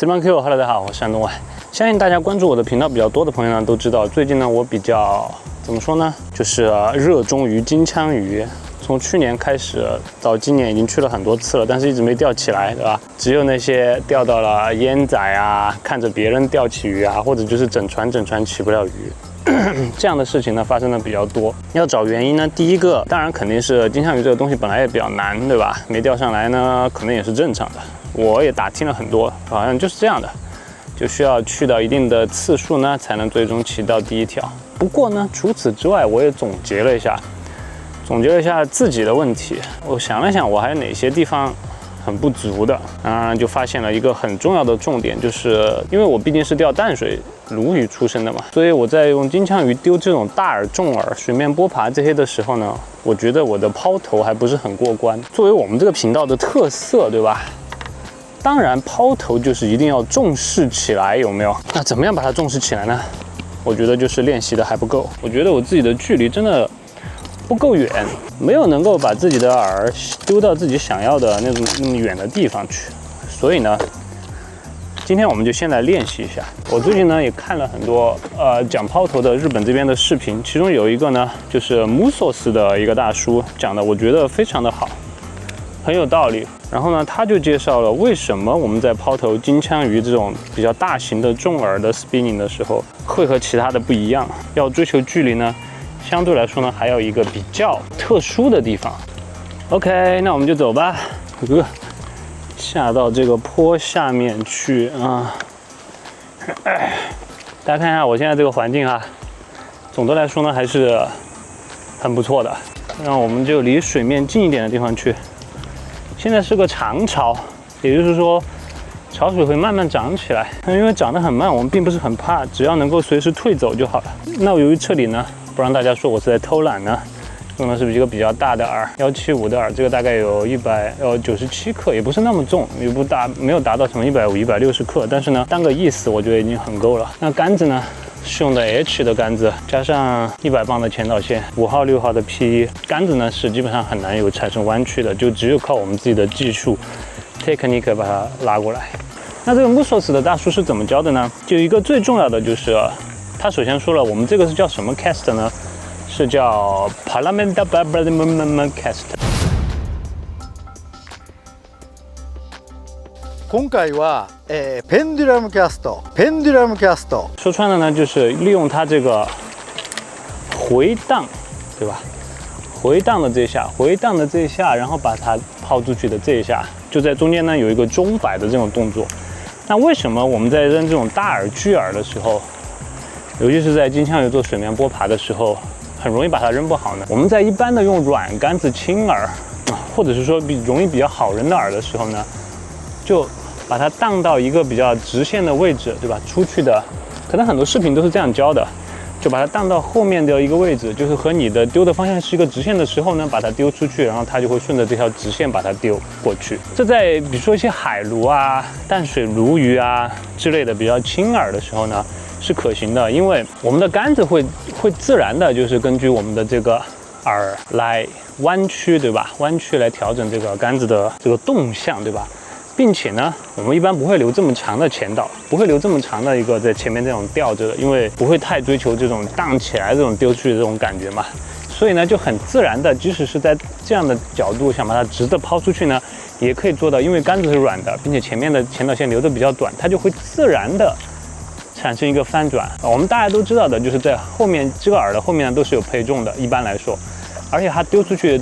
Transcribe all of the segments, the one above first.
直棒 Q， Hello， 大家好，我是山东万。相信大家关注我的频道比较多的朋友呢，都知道最近呢，我比较怎么说呢，就是热衷于金枪鱼。从去年开始到今年已经去了很多次了，但是一直没钓起来，对吧？只有那些钓到了烟仔啊，看着别人钓起鱼啊，或者就是整船起不了鱼。这样的事情呢发生的比较多。要找原因呢，第一个当然肯定是金枪鱼这个东西本来也比较难，对吧？没钓上来呢，可能也是正常的。我也打听了很多，好像就是这样的，就需要去到一定的次数呢，才能最终起到第一条。不过呢，除此之外，我也总结了一下自己的问题。我想了想，我还有哪些地方很不足的，就发现了一个很重要的重点，就是因为我毕竟是钓淡水鲈鱼出身的嘛，所以我在用金枪鱼丢这种大饵、重饵、水面波爬这些的时候呢，我觉得我的抛投还不是很过关。作为我们这个频道的特色，对吧？当然，抛投就是一定要重视起来，有没有？那怎么样把它重视起来呢？我觉得就是练习的还不够。我觉得我自己的距离真的不够远，没有能够把自己的饵丢到自己想要的那么远的地方去。所以呢，今天我们就先来练习一下。我最近呢也看了很多讲抛投的日本这边的视频，其中有一个呢就是Musos的一个大叔讲的，我觉得非常的好，很有道理。然后呢，他就介绍了为什么我们在抛投金枪鱼这种比较大型的重饵的 spinning 的时候，会和其他的不一样。要追求距离呢，相对来说呢，还有一个比较特殊的地方。OK， 那我们就走吧。下到这个坡下面去啊！大家看一下我现在这个环境啊，总的来说呢还是很不错的。那我们就离水面近一点的地方去。现在是个涨潮，也就是说潮水会慢慢涨起来。因为涨得很慢，我们并不是很怕，只要能够随时退走就好了。那由于这里呢，不让大家说我是在偷懒呢，用的是一个比较大的饵，175的饵，这个大概有97克，也不是那么重，也不大，没有达到什么150、160克，但是呢，当个意思，我觉得已经很够了。那杆子呢，是用的 H 的杆子，加上100磅的前导线，5号、6号的 P1，杆子呢是基本上很难有产生弯曲的，就只有靠我们自己的技术 technique 把它拉过来。那这个 Musos 的大叔是怎么教的呢？就一个最重要的就是，他首先说了，我们这个是叫什么 cast 呢？是叫 Palamenda Cast。今回はペンデュラムキャスト。说穿了呢，就是利用它这个回荡，对吧？回荡的这一下，然后把它抛出去的这一下，就在中间呢有一个中摆的这种动作。那为什么我们在扔这种大饵、巨饵的时候，尤其是在金枪鱼做水面波爬的时候，很容易把它扔不好呢？我们在一般的用软杆子轻饵，或者是说比较好扔的饵的时候呢，就把它荡到一个比较直线的位置，对吧？出去的，可能很多视频都是这样教的，就把它荡到后面的一个位置，就是和你的丢的方向是一个直线的时候呢，把它丢出去，然后它就会顺着这条直线把它丢过去。这在比如说一些海鲈啊、淡水鲈鱼啊之类的比较轻饵的时候呢，是可行的，因为我们的杆子会自然的，就是根据我们的这个饵来弯曲，对吧？弯曲来调整这个杆子的这个动向，对吧？并且呢，我们一般不会留这么长的前导，不会留这么长的一个在前面这种吊着的，因为不会太追求这种荡起来这种丢出去的这种感觉嘛。所以呢，就很自然的，即使是在这样的角度想把它直的抛出去呢，也可以做到，因为杆子是软的，并且前面的前导线留的比较短，它就会自然的产生一个翻转。我们大家都知道的，就是在后面这个饵的后面呢都是有配重的，一般来说，而且它丢出去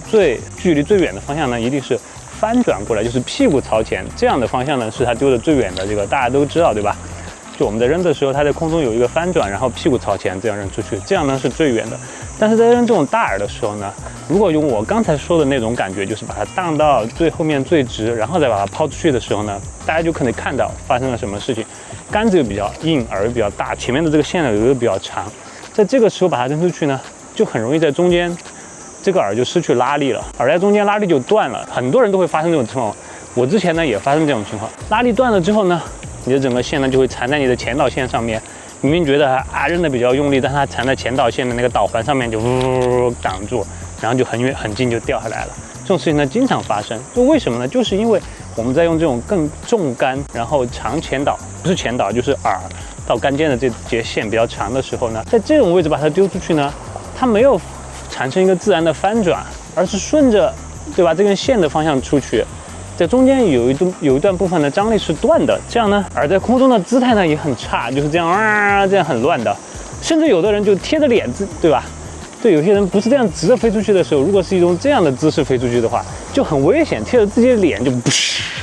距离最远的方向呢，一定是翻转过来，就是屁股朝前，这样的方向呢是它丢的最远的，这个大家都知道，对吧？就我们在扔的时候，它在空中有一个翻转，然后屁股朝前这样扔出去，这样呢是最远的。但是在扔这种大饵的时候呢，如果用我刚才说的那种感觉，就是把它荡到最后面最直，然后再把它抛出去的时候呢，大家就可能看到发生了什么事情。杆子又比较硬，饵又比较大，前面的这个线呢又比较长，在这个时候把它扔出去呢，就很容易在中间这个饵就失去拉力了，饵在中间拉力就断了。很多人都会发生这种情况，我之前呢也发生这种情况，拉力断了之后呢，你的整个线呢就会缠在你的前导线上面，明明觉得扔的比较用力，但它缠在前导线的那个导环上面就挡住，然后就很远很近就掉下来了。这种事情呢经常发生。就为什么呢？就是因为我们在用这种更重杆，然后长前导，不是前导就是耳到杆尖的这节线比较长的时候呢，在这种位置把它丢出去呢，它没有产生一个自然的翻转，而是顺着，对吧？这根线的方向出去。在中间有一段部分的张力是断的，这样呢，而在空中的姿态呢也很差，就是这样这样很乱的，甚至有的人就贴着脸，对吧？对，有些人不是这样直着飞出去的时候，如果是一种这样的姿势飞出去的话，就很危险，贴着自己的脸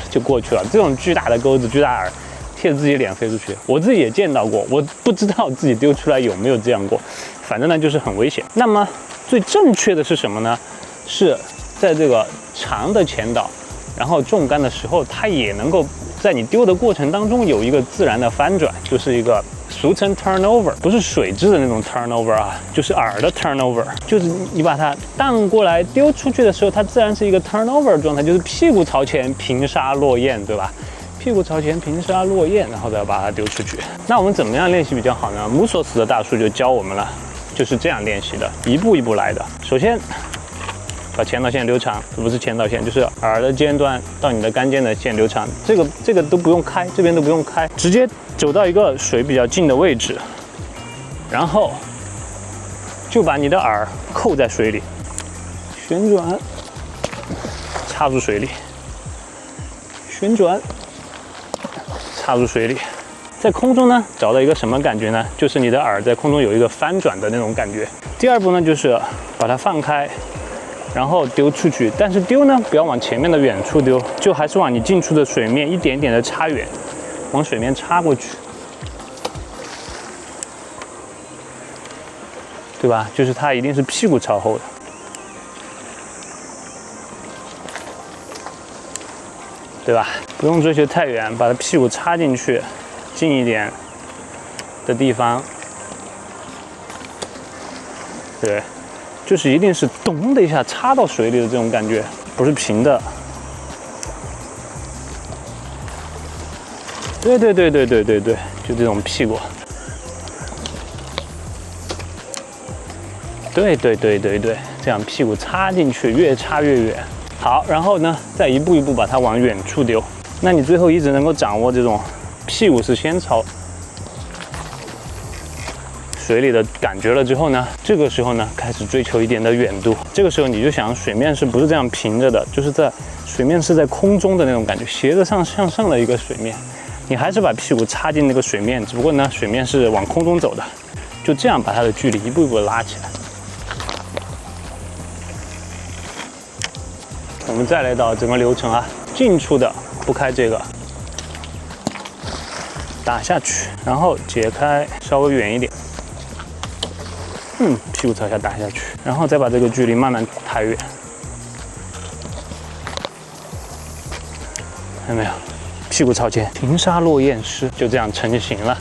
就过去了。这种巨大的钩子、巨大饵，贴着自己的脸飞出去，我自己也见到过，我不知道自己丢出来有没有这样过，反正呢就是很危险。那么最正确的是什么呢？是在这个长的前导。然后重杆的时候，它也能够在你丢的过程当中有一个自然的翻转，就是一个俗称 turnover， 不是水质的那种 turnover 啊，就是饵的 turnover， 就是你把它荡过来丢出去的时候，它自然是一个 turnover 状态，就是屁股朝前平沙落雁，对吧？屁股朝前平沙落雁，然后再把它丢出去。那我们怎么样练习比较好呢？穆索斯的大叔就教我们了，就是这样练习的，一步一步来的。首先，把前导线留长，不是前导线，就是饵的尖端到你的杆尖的线留长，这个都不用开，这边都不用开，直接走到一个水比较近的位置，然后就把你的饵扣在水里，旋转，插入水里，旋转，插入水里，在空中呢找到一个什么感觉呢？就是你的饵在空中有一个翻转的那种感觉。第二步呢，就是把它放开。然后丢出去，但是丢呢，不要往前面的远处丢，就还是往你近处的水面一点点的插远，往水面插过去，对吧？就是它一定是屁股朝后的，对吧？不用追求太远，把它屁股插进去，近一点的地方，对。就是一定是咚的一下插到水里的这种感觉，不是平的。对，就这种屁股。对，这样屁股插进去，越插越远。好，然后呢，再一步一步把它往远处丢。那你最后一直能够掌握这种屁股是先朝水里的感觉了之后呢，这个时候呢开始追求一点的远度。这个时候你就想水面是不是这样平着的，就是在水面是在空中的那种感觉，斜着向上的一个水面，你还是把屁股插进那个水面，只不过呢水面是往空中走的，就这样把它的距离一步一步拉起来。我们再来到整个流程啊，近处的不开这个，打下去，然后解开，稍微远一点。屁股朝下打下去，然后再把这个距离慢慢抬远，看到没有？屁股朝前，平沙落雁式，就这样成型了。